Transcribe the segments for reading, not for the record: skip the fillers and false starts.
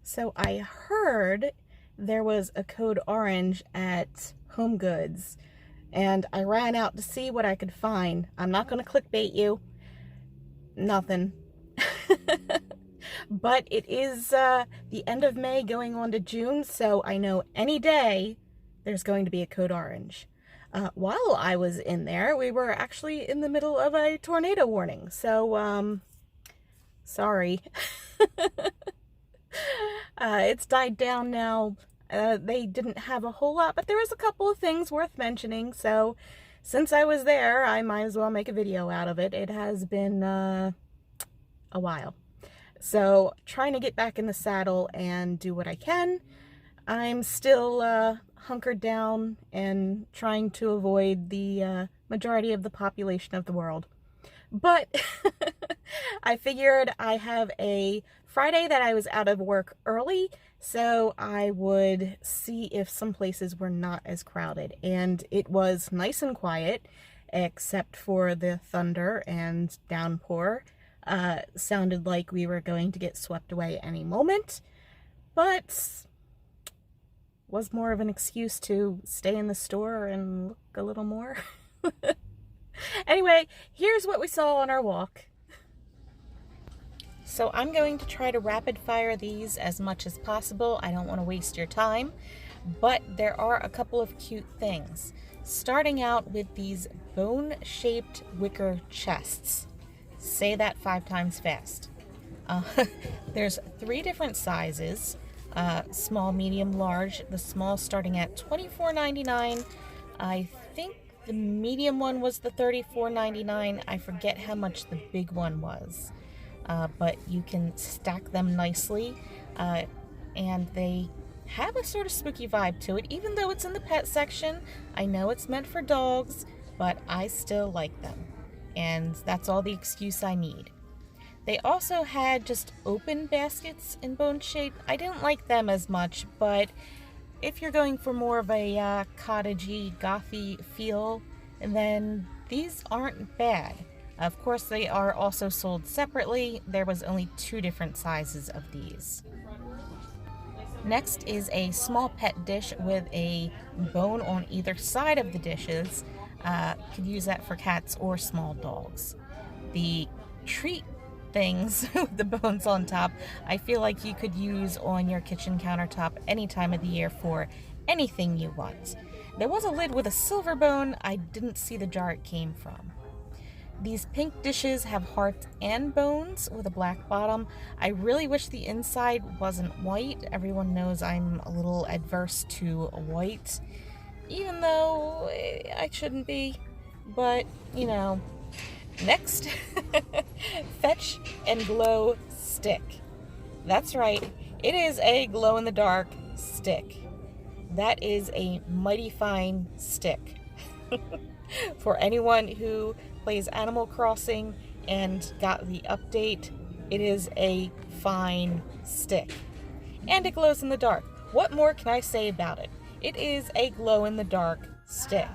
So I heard there was a code orange at Home Goods, and I ran out to see what I could find. I'm not going to clickbait you. Nothing. But it is the end of May going on to June, so I know any day there's going to be a code orange. While I was in there, we were actually in the middle of a tornado warning, so sorry. It's died down now. They didn't have a whole lot, but there was a couple of things worth mentioning, so since I was there, I might as well make a video out of it. It has been a while. So, trying to get back in the saddle and do what I can. I'm still hunkered down and trying to avoid the majority of the population of the world. But I figured I have a Friday that I was out of work early, so I would see if some places were not as crowded. And it was nice and quiet, except for the thunder and downpour. Sounded like we were going to get swept away any moment, but was more of an excuse to stay in the store and look a little more. Anyway, here's what we saw on our walk. So I'm going to try to rapid fire these as much as possible. I don't want to waste your time, but there are a couple of cute things. Starting out with these bone-shaped wicker chests. Say that 5 times fast. There's 3 different sizes, small, medium, large. The small starting at $24.99. I think the medium one was the $34.99. I forget how much the big one was. But you can stack them nicely, and they have a sort of spooky vibe to it, even though it's in the pet section. I know it's meant for dogs, but I still like them, and that's all the excuse I need. They also had just open baskets in bone shape. I didn't like them as much, but if you're going for more of a cottagey, gothy feel, then these aren't bad. Of course, they are also sold separately. There was only 2 different sizes of these. Next is a small pet dish with a bone on either side of the dishes. Could use that for cats or small dogs. The treat things with the bones on top, I feel like you could use on your kitchen countertop any time of the year for anything you want. There was a lid with a silver bone. I didn't see the jar it came from. These pink dishes have hearts and bones with a black bottom. I really wish the inside wasn't white. Everyone knows I'm a little adverse to white, even though I shouldn't be, but you know. Next, Fetch and Glow Stick. That's right, it is a glow-in-the-dark stick. That is a mighty fine stick. For anyone who plays Animal Crossing and got the update, it is a fine stick. And it glows in the dark. What more can I say about it? It is a glow-in-the-dark stick.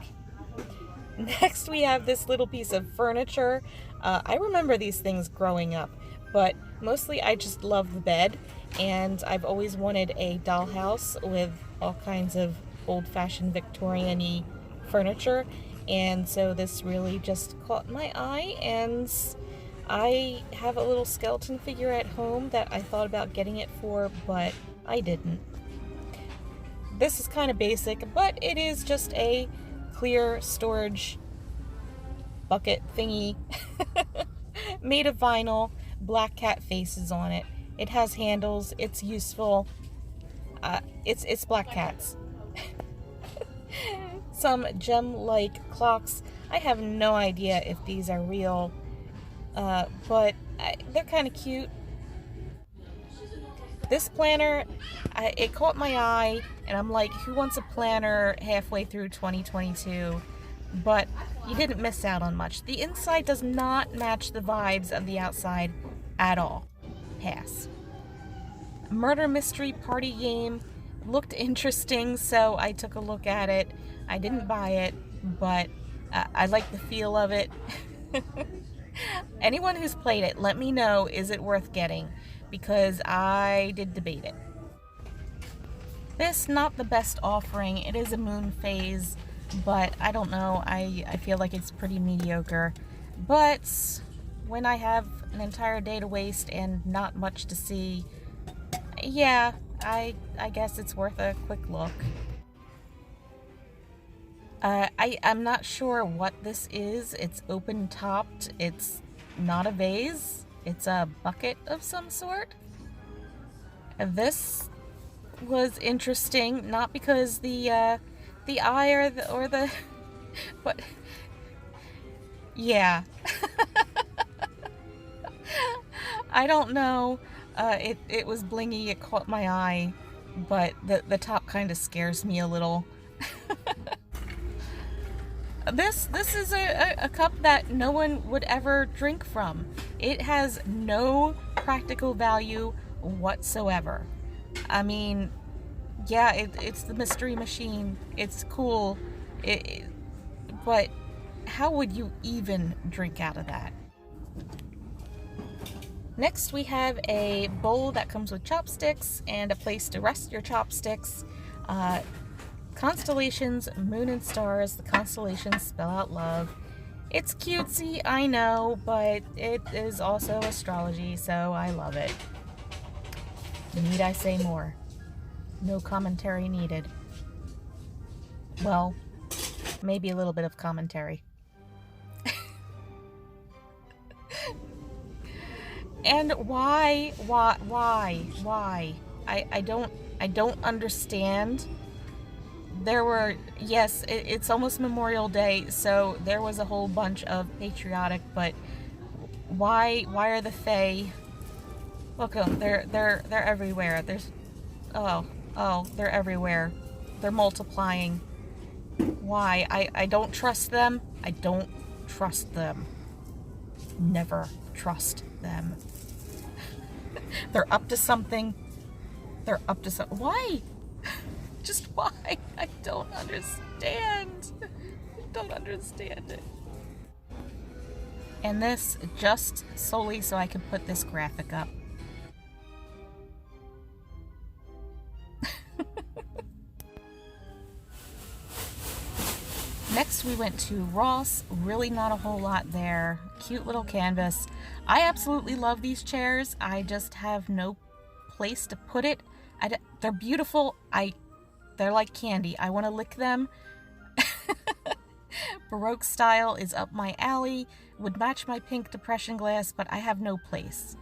Next, we have this little piece of furniture. I remember these things growing up, but mostly I just love the bed, and I've always wanted a dollhouse with all kinds of old-fashioned Victorian-y furniture, and so this really just caught my eye, and I have a little skeleton figure at home that I thought about getting it for, but I didn't. This is kind of basic, but it is just a clear storage bucket thingy made of vinyl, black cat faces on it. It has handles, it's useful. It's black cats. Some gem-like clocks. I have no idea if these are real, but they're kind of cute. This planner, it caught my eye, and I'm like, who wants a planner halfway through 2022? But you didn't miss out on much. The inside does not match the vibes of the outside at all. Pass. Murder mystery party game looked interesting, so I took a look at it. I didn't buy it, but I like the feel of it. Anyone who's played it, let me know, is it worth getting? Because I did debate it. This, not the best offering. It is a moon phase, but I don't know. I feel like it's pretty mediocre. But when I have an entire day to waste and not much to see, yeah, I guess it's worth a quick look. I'm not sure what this is. It's open topped. It's not a vase. It's a bucket of some sort. This was interesting, not because the eye or the but yeah. I don't know. It was blingy. It caught my eye, but the top kind of scares me a little. This is a cup that no one would ever drink from. It has no practical value whatsoever. I mean, yeah, it's the mystery machine. It's cool. But how would you even drink out of that? Next, we have a bowl that comes with chopsticks and a place to rest your chopsticks. Constellations, moon and stars. The constellations spell out love. It's cutesy, I know, but it is also astrology, so I love it. Need I say more? No commentary needed. Well, maybe a little bit of commentary. And why? I don't understand. There were, yes, it's almost Memorial Day, so there was a whole bunch of patriotic, but why are the Fae? Look, they're everywhere. There's, oh, they're everywhere. They're multiplying. Why? I don't trust them. I don't trust them. Never trust them. They're up to something. They're up to something. Why? Just why? I don't understand. I don't understand it. And this just solely so I can put this graphic up. Next we went to Ross. Really not a whole lot there. Cute little canvas. I absolutely love these chairs. I just have no place to put it. They're beautiful. They're like candy. I want to lick them. Baroque style is up my alley. Would match my pink depression glass, but I have no place.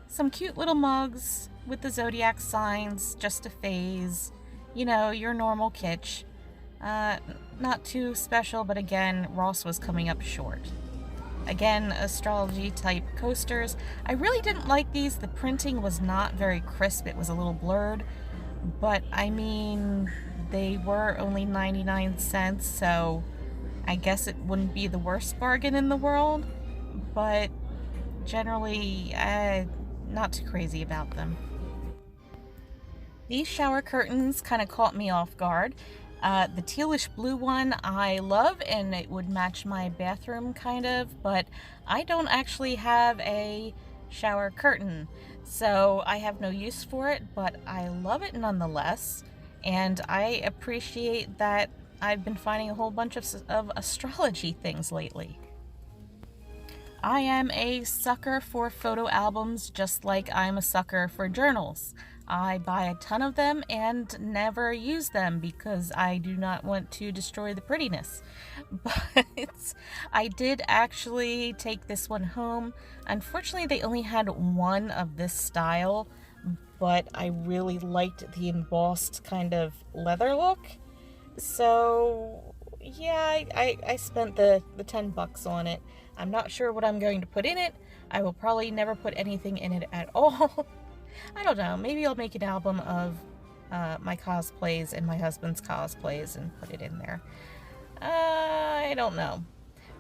Some cute little mugs with the zodiac signs, just a phase. You know, your normal kitsch. Not too special, but again, Ross was coming up short. Again, astrology type coasters. I really didn't like these. The printing was not very crisp. It was a little blurred. But I mean, they were only 99 cents, so I guess it wouldn't be the worst bargain in the world. But generally, not too crazy about them. These shower curtains kind of caught me off guard. The tealish blue one I love, and it would match my bathroom kind of, but I don't actually have a shower curtain, so I have no use for it, but I love it nonetheless, and I appreciate that I've been finding a whole bunch of astrology things lately. I am a sucker for photo albums, just like I'm a sucker for journals. I buy a ton of them and never use them because I do not want to destroy the prettiness. But I did actually take this one home. Unfortunately, they only had one of this style, but I really liked the embossed kind of leather look. So yeah, I spent the $10 on it. I'm not sure what I'm going to put in it. I will probably never put anything in it at all. I don't know, maybe I'll make an album of my cosplays and my husband's cosplays and put it in there. I don't know.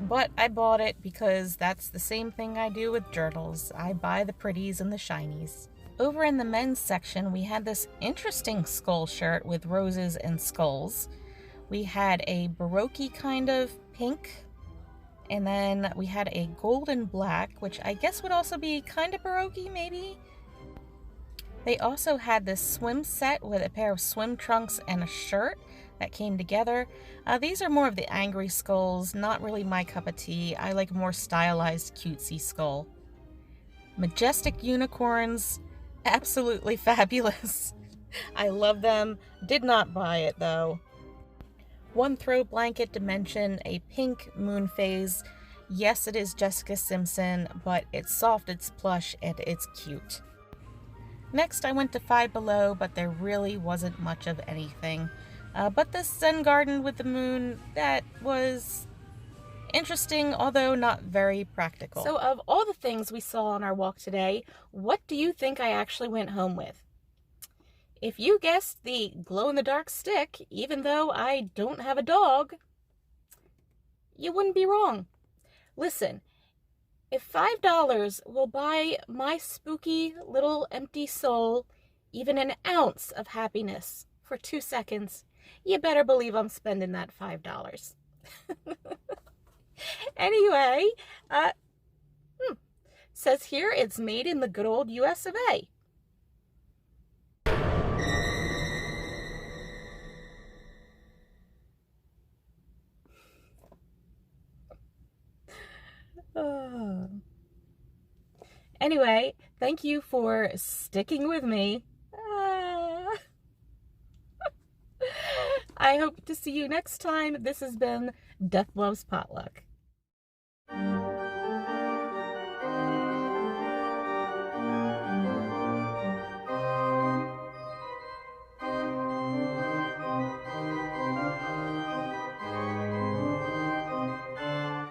But I bought it because that's the same thing I do with journals. I buy the pretties and the shinies. Over in the men's section, we had this interesting skull shirt with roses and skulls. We had a Baroque kind of pink, and then we had a gold and black, which I guess would also be kind of Baroque, maybe? They also had this swim set with a pair of swim trunks and a shirt that came together. These are more of the angry skulls, not really my cup of tea. I like a more stylized, cutesy skull. Majestic unicorns, absolutely fabulous. I love them. Did not buy it though. One throw blanket to mention a pink moon phase. Yes, it is Jessica Simpson, but it's soft, it's plush, and it's cute. Next, I went to Five Below, but there really wasn't much of anything. But this Zen garden with the moon, that was interesting, although not very practical. So of all the things we saw on our walk today, what do you think I actually went home with? If you guessed the glow-in-the-dark stick, even though I don't have a dog, you wouldn't be wrong. Listen, if $5 will buy my spooky little empty soul even an ounce of happiness for 2 seconds, you better believe I'm spending that $5. Anyway, says here it's made in the good old US of A. Anyway, thank you for sticking with me. I hope to see you next time. This has been Death Loves Potluck.